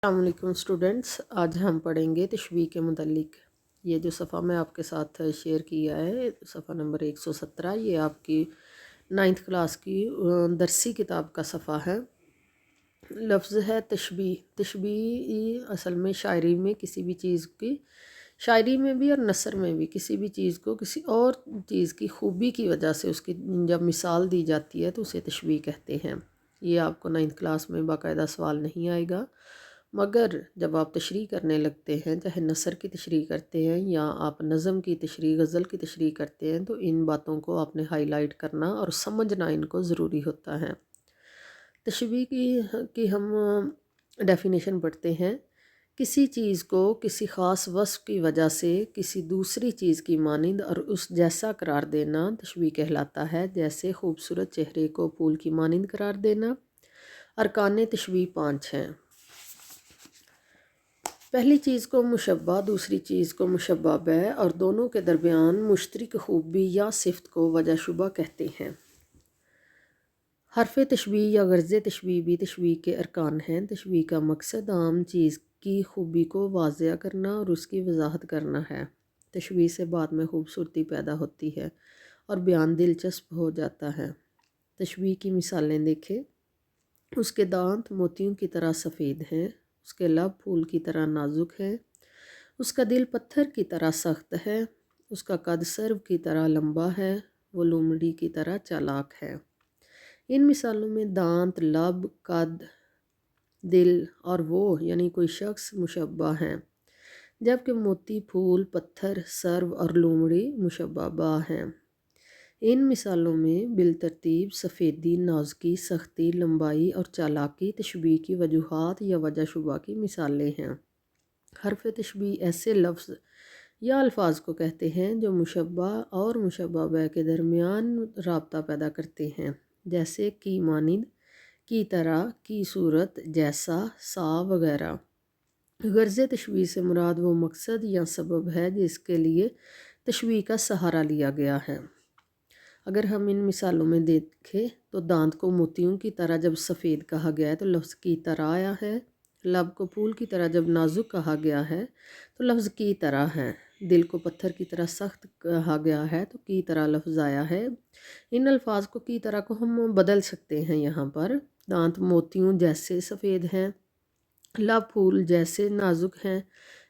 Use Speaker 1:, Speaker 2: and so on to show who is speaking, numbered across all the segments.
Speaker 1: السلام علیکم اسٹوڈنٹس، آج ہم پڑھیں گے تشبیہ کے متعلق۔ یہ جو صفحہ میں آپ کے ساتھ شیئر کیا ہے، صفحہ نمبر 117، یہ آپ کی 9th کلاس کی درسی کتاب کا صفحہ ہے۔ لفظ ہے تشبیہ۔ تشبیہ اصل میں شاعری میں کسی بھی چیز کی، شاعری میں بھی اور نثر میں بھی کسی بھی چیز کو کسی اور چیز کی خوبی کی وجہ سے اس کی جب مثال دی جاتی ہے تو اسے تشبیہ کہتے ہیں۔ یہ آپ کو 9th کلاس میں باقاعدہ سوال نہیں آئے گا، مگر جب آپ تشریح کرنے لگتے ہیں، چاہے نثر کی تشریح کرتے ہیں یا آپ نظم کی تشریح، غزل کی تشریح کرتے ہیں، تو ان باتوں کو آپ نے ہائی لائٹ کرنا اور سمجھنا ان کو ضروری ہوتا ہے۔ تشبیہ کی ہم ڈیفینیشن پڑھتے ہیں۔ کسی چیز کو کسی خاص وصف کی وجہ سے کسی دوسری چیز کی مانند اور اس جیسا قرار دینا تشبیہ کہلاتا ہے، جیسے خوبصورت چہرے کو پھول کی مانند قرار دینا۔ ارکان تشبیہ 5 ہیں۔ پہلی چیز کو مشبہ، دوسری چیز کو مشبہ بہ اور دونوں کے درمیان مشترک خوبی یا صفت کو وجہ شبہ کہتے ہیں۔ حرف تشبیہ یا غرض تشبیہ بھی تشبیہ کے ارکان ہیں۔ تشبیہ کا مقصد عام چیز کی خوبی کو واضح کرنا اور اس کی وضاحت کرنا ہے۔ تشبیہ سے بعد میں خوبصورتی پیدا ہوتی ہے اور بیان دلچسپ ہو جاتا ہے۔ تشبیہ کی مثالیں دیکھیں۔ اس کے دانت موتیوں کی طرح سفید ہیں، اس کے لب پھول کی طرح نازک ہے، اس کا دل پتھر کی طرح سخت ہے، اس کا قد سرو کی طرح لمبا ہے، وہ لومڑی کی طرح چالاک ہے۔ ان مثالوں میں دانت، لب، قد، دل اور وہ یعنی کوئی شخص مشبہ ہیں، جبکہ موتی، پھول، پتھر، سرو اور لومڑی مشبہ بہ ہیں۔ ان مثالوں میں بالترتیب سفیدی، نازکی، سختی، لمبائی اور چالاکی تشبیہ کی وجوہات یا وجہ شبہ کی مثالیں ہیں۔ حرف تشبیہ ایسے لفظ یا الفاظ کو کہتے ہیں جو مشبہ اور مشبہ بہ کے درمیان رابطہ پیدا کرتے ہیں، جیسے کی مانند، کی طرح، کی صورت، جیسا، سا وغیرہ۔ غرض تشبیہ سے مراد وہ مقصد یا سبب ہے جس کے لیے تشبیہ کا سہارا لیا گیا ہے۔ اگر ہم ان مثالوں میں دیکھیں تو دانت کو موتیوں کی طرح جب سفید کہا گیا ہے تو لفظ کی طرح آیا ہے۔ لب کو پھول کی طرح جب نازک کہا گیا ہے تو لفظ کی طرح ہے۔ دل کو پتھر کی طرح سخت کہا گیا ہے تو کی طرح لفظ آیا ہے۔ ان الفاظ کو کی طرح کو ہم بدل سکتے ہیں یہاں پر۔ دانت موتیوں جیسے سفید ہیں، لب پھول جیسے نازک ہیں،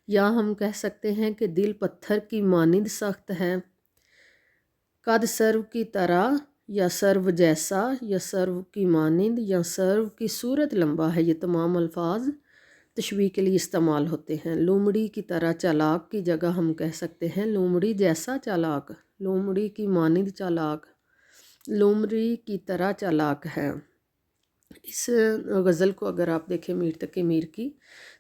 Speaker 1: یا ہم کہہ سکتے ہیں کہ دل پتھر کی مانند سخت ہے، قد سرو کی طرح یا سرو جیسا یا سرو کی مانند یا سرو کی صورت لمبا ہے۔ یہ تمام الفاظ تشبیہ کے لیے استعمال ہوتے ہیں۔ لومڑی کی طرح چالاک کی جگہ ہم کہہ سکتے ہیں لومڑی جیسا چالاک، لومڑی کی مانند چالاک، لومڑی کی طرح چالاک ہے۔ اس غزل کو اگر آپ دیکھیں میر تقی میر کی،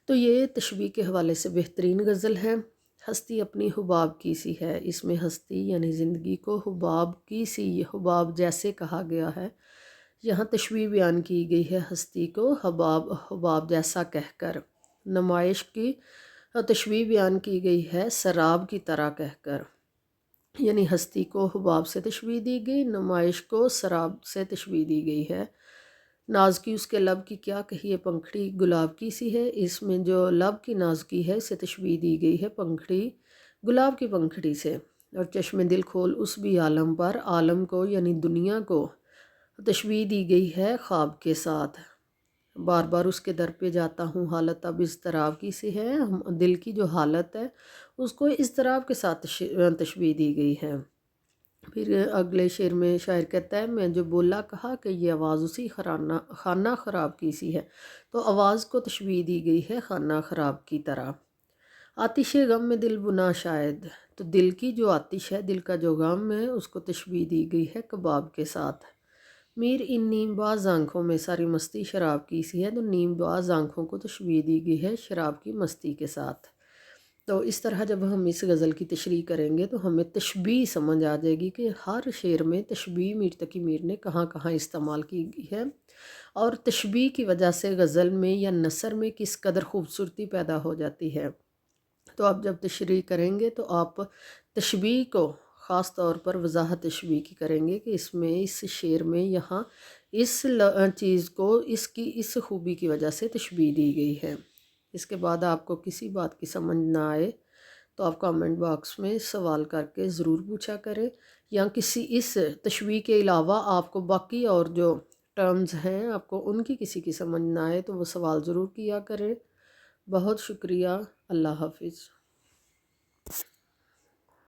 Speaker 1: تو یہ تشبیہ کے حوالے سے بہترین غزل ہے۔ ہستی اپنی حباب کی سی ہے، اس میں ہستی یعنی زندگی کو حباب کی سی، حباب جیسے کہا گیا ہے۔ یہاں تشبیہ بیان کی گئی ہے ہستی کو حباب جیسا کہہ کر۔ نمائش کی تشبیہ بیان کی گئی ہے سراب کی طرح کہہ کر، یعنی ہستی کو حباب سے تشبیہ دی گئی، نمائش کو سراب سے تشبیہ دی گئی ہے۔ نازکی اس کے لب کی کیا کہیے، پنکھڑی گلاب کی سی ہے، اس میں جو لب کی نازکی ہے اسے تشبیہ دی گئی ہے پنکھڑی، گلاب کی پنکھڑی سے۔ اور چشم دل کھول اس بھی عالم پر، عالم کو یعنی دنیا کو تشبیہ دی گئی ہے خواب کے ساتھ۔ بار بار اس کے در پہ جاتا ہوں حالت اب اضطراب کی سی ہے، دل کی جو حالت ہے اس کو اضطراب کے ساتھ تشبیہ دی گئی ہے۔ پھر اگلے شعر میں شاعر کہتا ہے میں جو بولا کہا کہ یہ آواز اسی خانہ خراب کی سی ہے، تو آواز کو تشبیہ دی گئی ہے خانہ خراب کی طرح۔ آتش غم میں دل بنا شاید، تو دل کی جو آتش ہے، دل کا جو غم ہے، اس کو تشبیہ دی گئی ہے کباب کے ساتھ۔ میر ان نیم باز آنکھوں میں ساری مستی شراب کی سی ہے، تو نیم باز آنکھوں کو تشبیہ دی گئی ہے شراب کی مستی کے ساتھ۔ تو اس طرح جب ہم اس غزل کی تشریح کریں گے تو ہمیں تشبیہ سمجھ آ جائے گی کہ ہر شعر میں تشبیہ میر تقی میر نے کہاں کہاں استعمال کی گئی ہے، اور تشبیہ کی وجہ سے غزل میں یا نثر میں کس قدر خوبصورتی پیدا ہو جاتی ہے۔ تو آپ جب تشریح کریں گے تو آپ تشبیہ کو خاص طور پر وضاحت تشبیہ کی کریں گے کہ اس میں اس شعر میں یہاں اس چیز کو اس کی اس خوبی کی وجہ سے تشبیہ دی گئی ہے۔ اس کے بعد آپ کو کسی بات کی سمجھ نہ آئے تو آپ کامنٹ باکس میں سوال کر کے ضرور پوچھا کریں، یا کسی اس تشبیہ کے علاوہ آپ کو باقی اور جو ٹرمز ہیں آپ کو ان کی کسی کی سمجھ نہ آئے تو وہ سوال ضرور کیا کریں۔ بہت شکریہ، اللہ حافظ۔